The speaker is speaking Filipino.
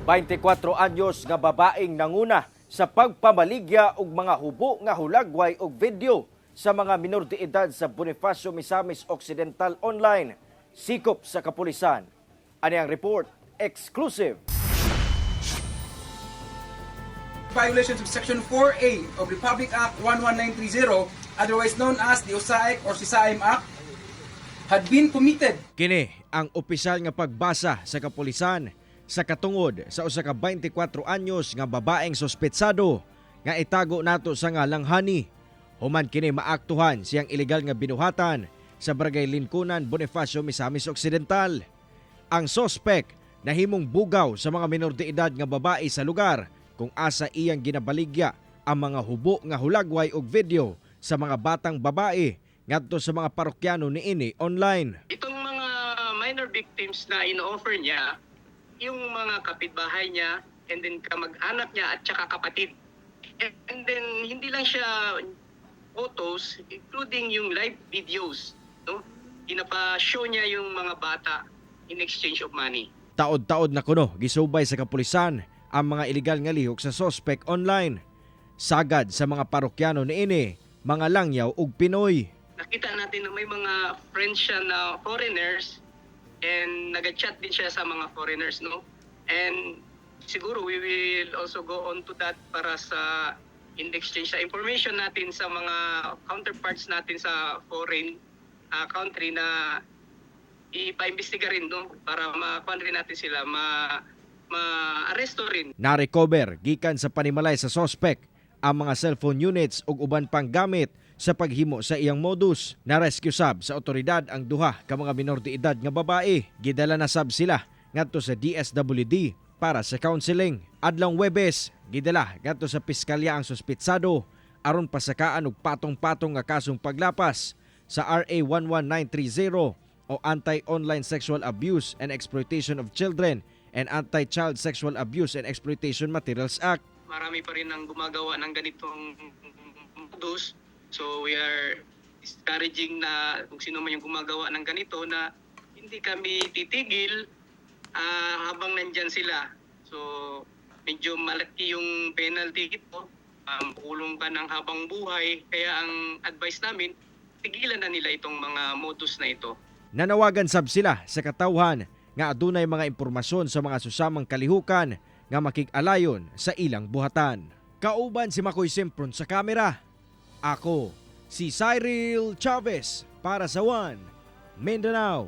24 anyos nga babaeng nanguna sa pagpamaligya og mga hubo nga hulagway og video sa mga minor de edad sa Bonifacio Misamis Occidental online. Sikop sa kapulisan. Ani ang report exclusive. Violations of Section 4A of Republic Act 11930, otherwise known as the OSAIC or SISAIM Act, had been committed. Kini ang opisyal nga pagbasa sa kapulisan sa katungod sa usa ka 24 anyos nga babaeng sospetsado nga itago nato sa ngalang Hani. Human kini maaktuhan siyang ilegal nga binuhatan sa Barangay Lincunan, Bonifacio, Misamis Occidental. Ang sospek nahimong bugaw sa mga minor de edad nga babae sa lugar kung asa iyang ginabaligya ang mga hubo nga hulagway og video sa mga batang babae ngadto sa mga parokyano niini online. Itong mga minor victims na ino-offer niya, yung mga kapitbahay niya, and then kamag-anak niya at saka kapatid. And then hindi lang siya photos, including yung live videos, no? Pinapa-show niya yung mga bata in exchange of money. Taod-taod na kuno gisubay sa kapulisan ang mga ilegal nga lihok sa sospek online. Sagad sa mga parokyano niini, mga langyaw ug Pinoy. Nakita natin na may mga friends siya na foreigners and nag-chat din siya sa mga foreigners, no? And siguro we will also go on to that para sa in exchange sa information natin sa mga counterparts natin sa foreign country na ipa-imbestiga rin, no? Para ma-kuan rin natin sila, ma-arresto rin. Na-recover gikan sa panimalay sa sospek ang mga cellphone units ug uban pang gamit sa paghimo sa iyang modus. Na-rescue sab sa otoridad ang duha ka mga minor de edad nga babae. Gidala na sab sila ngadto sa DSWD para sa counseling. Adlong Huwebes, gidala ngadto sa piskalya ang suspitsado aron pasakaan og patong-patong nga kasong paglapas sa RA 11930 o Anti-Online Sexual Abuse and Exploitation of Children and Anti-Child Sexual Abuse and Exploitation Materials Act. Marami pa rin ang gumagawa ng ganitong modus. So we are discouraging na kung sino man yung gumagawa ng ganito na hindi kami titigil habang nandyan sila. So medyo malaki yung penalty ito. Kulong ka ng habang buhay. Kaya ang advice namin, tigilan na nila itong mga modus na ito. Nanawagan sab sila sa katawhan nga adunay mga impormasyon sa mga susamang kalihukan nga makig-alayon sa ilang buhatan. Kauban si Makoy Simpron sa kamera. Ako, si Cyril Chavez para sa One Mindanao.